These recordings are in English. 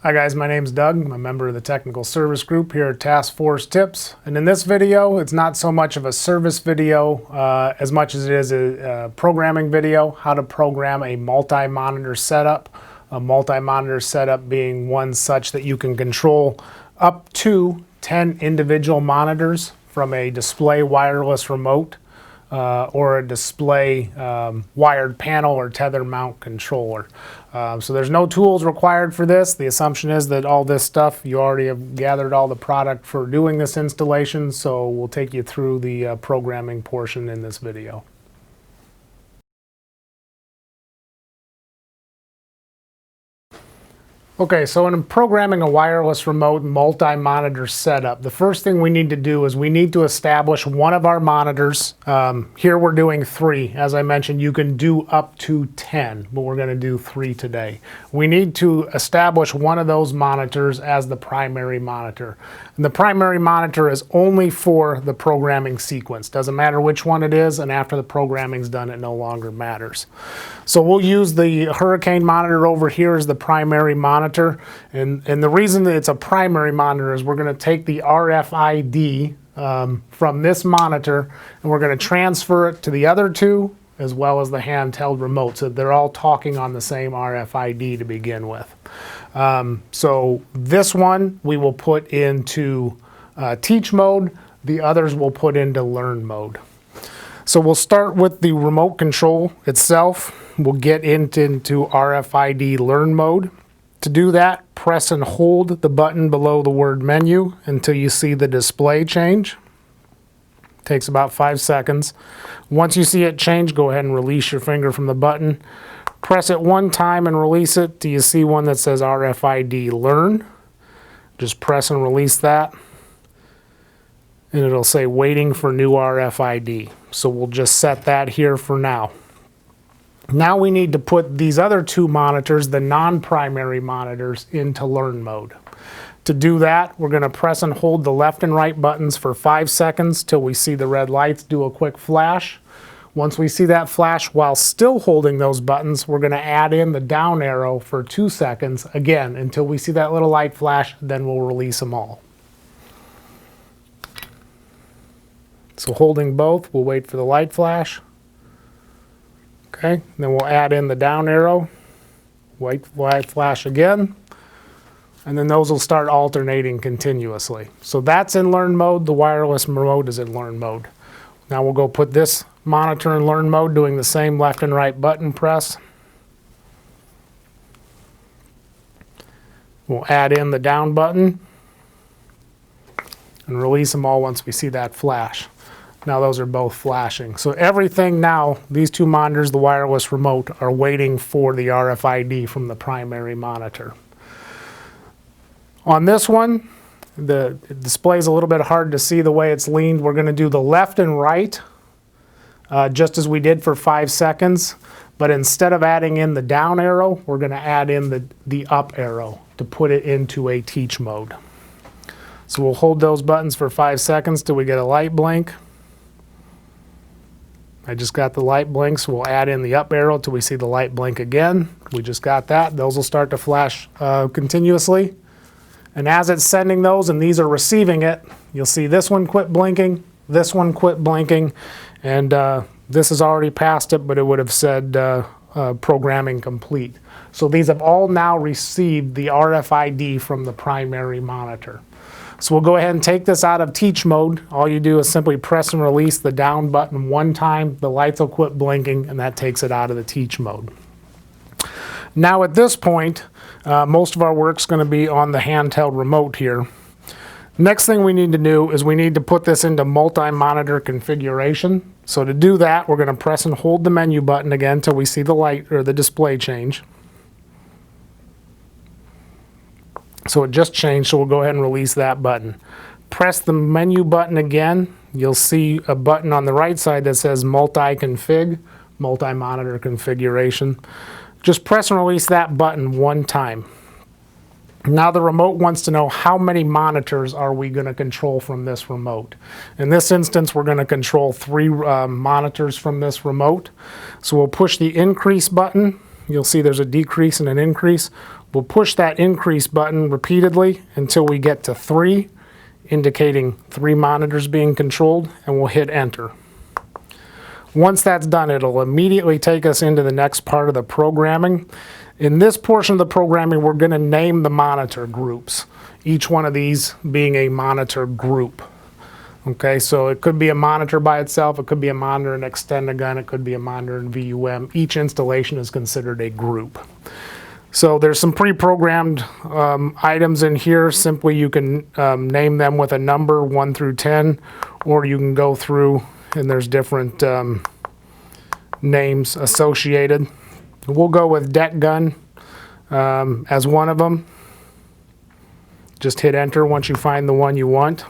Hi guys, my name's Doug. I'm a member of the technical service group here at Task Force Tips. And in this video, it's not so much of a service video as much as it is a programming video, how to program a multi-monitor setup. A multi-monitor setup being one such that you can control up to 10 individual monitors from a display wireless remote or a display wired panel or tether mount controller. So there's no tools required for this. The assumption is that all this stuff, you already have gathered all the product for doing this installation, so we'll take you through the programming portion in this video. Okay, so in programming a wireless remote multi-monitor setup, the first thing we need to do is we need to establish one of our monitors. Here we're doing 3. As I mentioned, you can do up to 10, but we're going to do 3 today. We need to establish one of those monitors as the primary monitor. And the primary monitor is only for the programming sequence. Doesn't matter which one it is, and after the programming's done, it no longer matters. So we'll use the Hurricane monitor over here as the primary monitor. And the reason that it's a primary monitor is we're going to take the RFID from this monitor and we're going to transfer it to the other two as well as the handheld remote. So they're all talking on the same RFID to begin with. So this one we will put into teach mode. The others we'll put into learn mode. So we'll start with the remote control itself. We'll get into RFID learn mode. To do that, press and hold the button below the word menu until you see the display change. Takes about 5 seconds. Once you see it change, go ahead and release your finger from the button. Press it one time and release it till you see one that says RFID learn. Just press and release that. And it'll say waiting for new RFID. So we'll just set that here for now. Now we need to put these other 2 monitors, the non-primary monitors, into learn mode. To do that, we're going to press and hold the left and right buttons for 5 seconds till we see the red lights do a quick flash. Once we see that flash while still holding those buttons, we're going to add in the down arrow for 2 seconds, again, until we see that little light flash, then we'll release them all. So holding both, we'll wait for the light flash. Okay, then we'll add in the down arrow, white light flash again, and then those will start alternating continuously. So that's in learn mode. The wireless remote is in learn mode. Now we'll go put this monitor in learn mode, doing the same left and right button press. We'll add in the down button and release them all once we see that flash. Now those are both flashing. So everything now, these 2 monitors, the wireless remote, are waiting for the RFID from the primary monitor. On this one, the display is a little bit hard to see the way it's leaned. We're going to do the left and right just as we did for 5 seconds. But instead of adding in the down arrow, we're going to add in the up arrow to put it into a teach mode. So we'll hold those buttons for 5 seconds till we get a light blink. I just got the light blink, so we'll add in the up arrow till we see the light blink again. We just got that. Those will start to flash continuously. And as it's sending those and these are receiving it, you'll see this one quit blinking, this one quit blinking, and this has already passed it, but it would have said programming complete. So these have all now received the RFID from the primary monitor. So we'll go ahead and take this out of teach mode. All you do is simply press and release the down button one time. The lights will quit blinking, and that takes it out of the teach mode. Now at this point, most of our work's going to be on the handheld remote here. Next thing we need to do is we need to put this into multi-monitor configuration. So to do that, we're going to press and hold the menu button again till we see the light or the display change. So it just changed, so we'll go ahead and release that button. Press the menu button again. You'll see a button on the right side that says multi-config, multi-monitor configuration. Just press and release that button one time. Now the remote wants to know how many monitors are we going to control from this remote. In this instance, we're going to control 3 monitors from this remote. So we'll push the increase button. You'll see there's a decrease and an increase. We'll push that increase button repeatedly until we get to 3, indicating 3 monitors being controlled, and we'll hit enter. Once that's done, it'll immediately take us into the next part of the programming. In this portion of the programming, we're going to name the monitor groups, each one of these being a monitor group. Okay, so it could be a monitor by itself, it could be a monitor and Extend-A-Gun, it could be a monitor and VUM. Each installation is considered a group. So there's some pre-programmed items in here. Simply you can name them with a number 1 through 10, or you can go through and there's different names associated. We'll go with deck gun as one of them. Just hit enter once you find the one you want,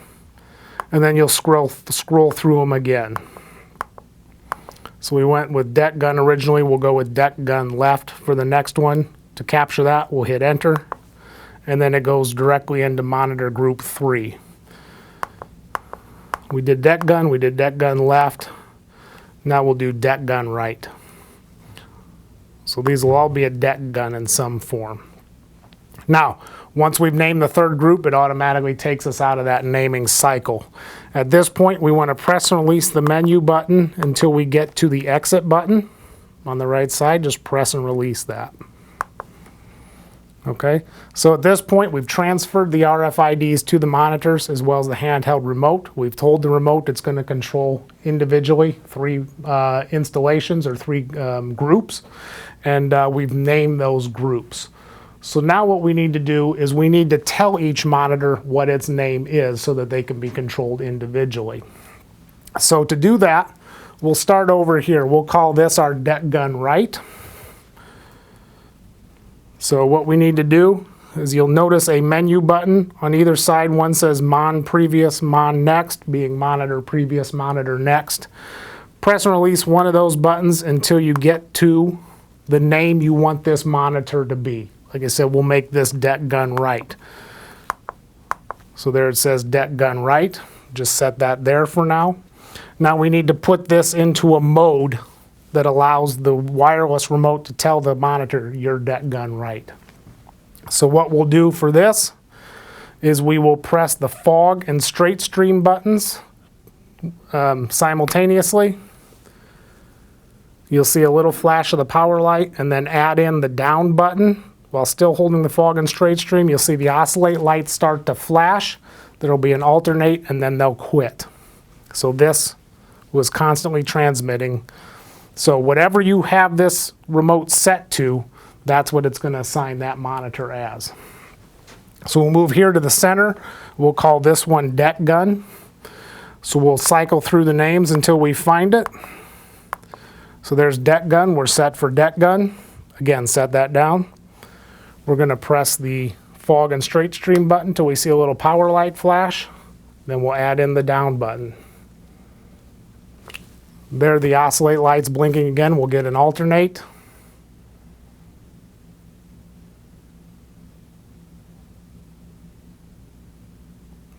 and then you'll scroll through them again. So we went with deck gun originally. We'll go with deck gun left for the next one. To capture that, we'll hit enter, and then it goes directly into monitor group 3. We did deck gun left. Now we'll do deck gun right. So these will all be a deck gun in some form. Now, once we've named the third group, it automatically takes us out of that naming cycle. At this point, we want to press and release the menu button until we get to the exit button on the right side. Just press and release that. Okay, so at this point we've transferred the RFIDs to the monitors as well as the handheld remote. We've told the remote it's going to control individually 3 installations or 3 groups, and we've named those groups. So now what we need to do is we need to tell each monitor what its name is so that they can be controlled individually. So to do that, we'll start over here. We'll call this our deck gun right. So what we need to do is you'll notice a menu button on either side. One says Mon Previous, Mon Next, being monitor previous, monitor next. Press and release one of those buttons until you get to the name you want this monitor to be. Like I said, we'll make this deck gun right. So there it says deck gun right. Just set that there for now. Now we need to put this into a mode that allows the wireless remote to tell the monitor your deck gun right. So what we'll do for this is we will press the fog and straight stream buttons simultaneously. You'll see a little flash of the power light, and then add in the down button. While still holding the fog and straight stream, you'll see the oscillate lights start to flash. There'll be an alternate, and then they'll quit. So this was constantly transmitting. So whatever you have this remote set to, that's what it's going to assign that monitor as. So we'll move here to the center. We'll call this one deck gun. So we'll cycle through the names until we find it. So there's deck gun. We're set for deck gun. Again, set that down. We're going to press the fog and straight stream button until we see a little power light flash. Then we'll add in the down button. There, the oscillate lights blinking again. We'll get an alternate.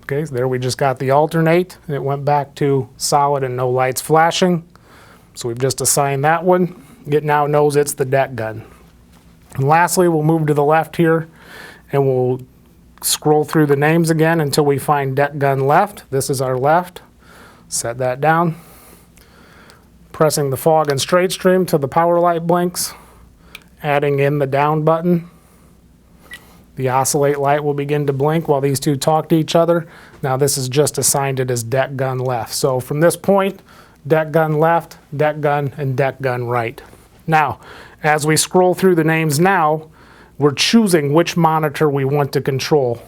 Okay, so there we just got the alternate. It went back to solid and no lights flashing. So we've just assigned that one. It now knows it's the deck gun. And lastly, we'll move to the left here and we'll scroll through the names again until we find deck gun left. This is our left. Set that down. Pressing the fog and straight stream till the power light blinks. Adding in the down button. The oscillate light will begin to blink while these two talk to each other. Now this is just assigned it as deck gun left. So from this point, deck gun left, deck gun, and deck gun right. Now, as we scroll through the names now, we're choosing which monitor we want to control.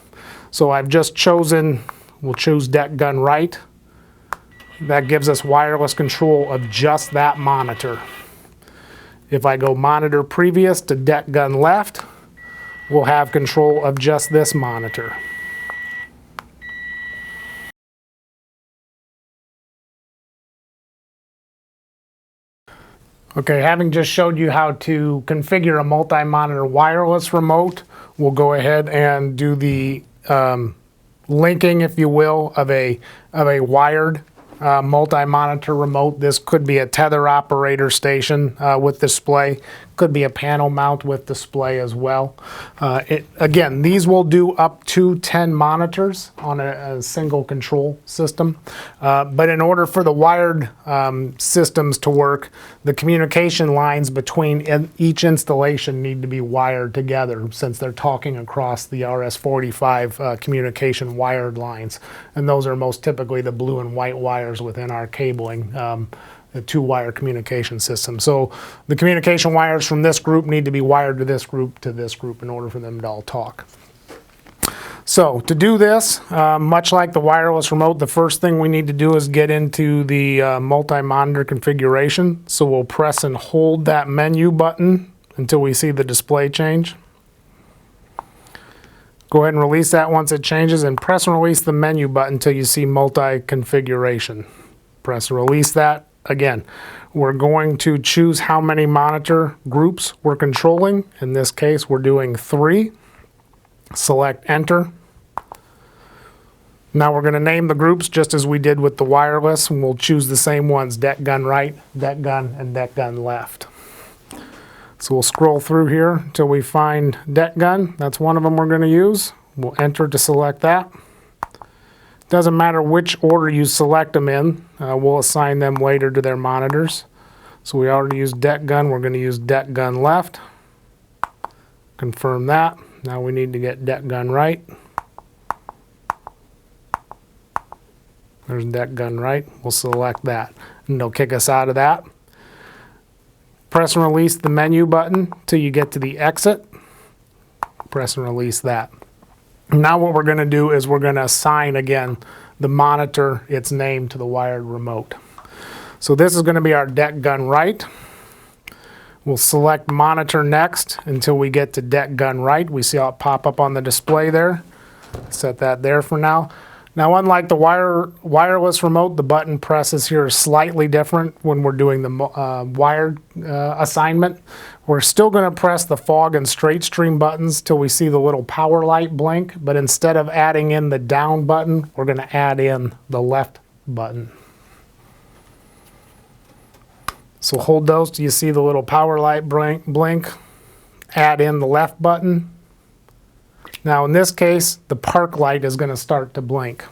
So I've just chosen, we'll choose deck gun right. That gives us wireless control of just that monitor. If I go monitor previous to deck gun left, we'll have control of just this monitor. Okay, having just showed you how to configure a multi-monitor wireless remote, we'll go ahead and do the linking, if you will, of a wired multi-monitor remote. This could be a tether operator station with display. Could be a panel mount with display as well. Again, these will do up to 10 monitors on a single control system. But in order for the wired systems to work, the communication lines between each installation need to be wired together, since they're talking across the RS-45 communication wired lines. And those are most typically the blue and white wires within our cabling. The two-wire communication system. So the communication wires from this group need to be wired to this group in order for them to all talk. So to do this, much like the wireless remote, the first thing we need to do is get into the multi-monitor configuration. So we'll press and hold that menu button until we see the display change. Go ahead and release that once it changes, and press and release the menu button until you see multi-configuration. Press and release that. Again, we're going to choose how many monitor groups we're controlling. In this case, we're doing 3. Select Enter. Now we're going to name the groups just as we did with the wireless, and we'll choose the same ones: deck gun right, deck gun, and deck gun left. So we'll scroll through here until we find deck gun. That's one of them we're going to use. We'll enter to select that. Doesn't matter which order you select them in, we'll assign them later to their monitors. So we already used deck gun, we're going to use deck gun left. Confirm that. Now we need to get deck gun right. There's deck gun right, we'll select that. And it'll kick us out of that. Press and release the menu button till you get to the exit. Press and release that. Now what we're going to do is we're going to assign again the monitor its name to the wired remote. So this is going to be our deck gun right. We'll select monitor next until we get to deck gun right. We see how it pop up on the display there. Set that there for now. Now, unlike the wireless remote, the button presses here are slightly different when we're doing the wired assignment. We're still going to press the fog and straight stream buttons till we see the little power light blink, but instead of adding in the down button, we're going to add in the left button. So hold those till you see the little power light blink. Add in the left button. Now in this case, the park light is going to start to blink.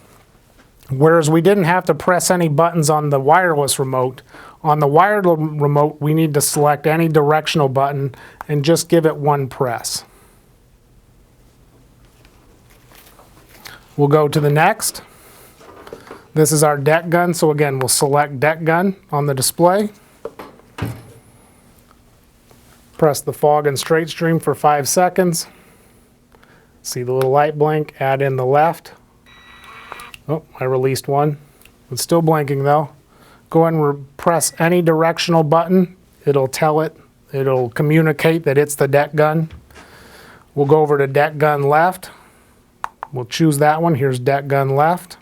Whereas we didn't have to press any buttons on the wireless remote, on the wired remote we need to select any directional button and just give it one press. We'll go to the next. This is our deck gun, so again we'll select deck gun on the display. Press the fog and straight stream for 5 seconds. See the little light blink, add in the left. Oh, I released one. It's still blinking though. Go ahead and press any directional button. It'll communicate that it's the deck gun. We'll go over to deck gun left. We'll choose that one. Here's deck gun left.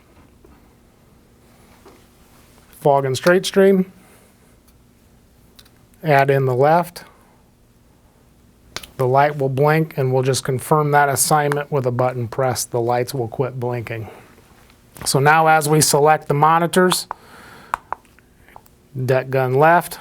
Fog and straight stream. Add in the left. The light will blink, and we'll just confirm that assignment with a button pressed. The lights will quit blinking. So now as we select the monitors, deck gun left,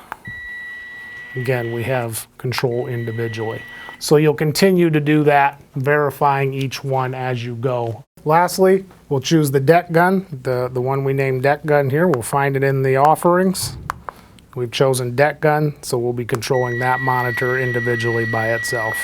again we have control individually. So you'll continue to do that, verifying each one as you go. Lastly, we'll choose the deck gun, the one we named deck gun here. We'll find it in the offerings. We've chosen deck gun, so we'll be controlling that monitor individually by itself.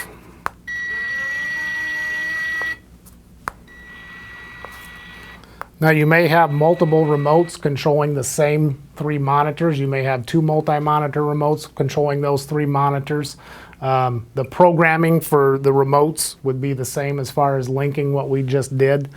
Now you may have multiple remotes controlling the same 3 monitors. You may have 2 multi-monitor remotes controlling those 3 monitors. The programming for the remotes would be the same as far as linking what we just did.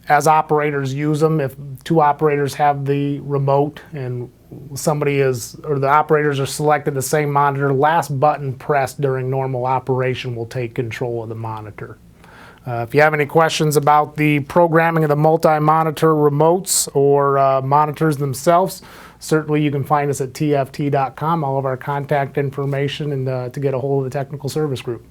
As operators use them, if 2 operators have the remote and the operators are selected the same monitor, last button pressed during normal operation will take control of the monitor. If you have any questions about the programming of the multi-monitor remotes or monitors themselves, certainly you can find us at tft.com, all of our contact information, and to get a hold of the technical service group.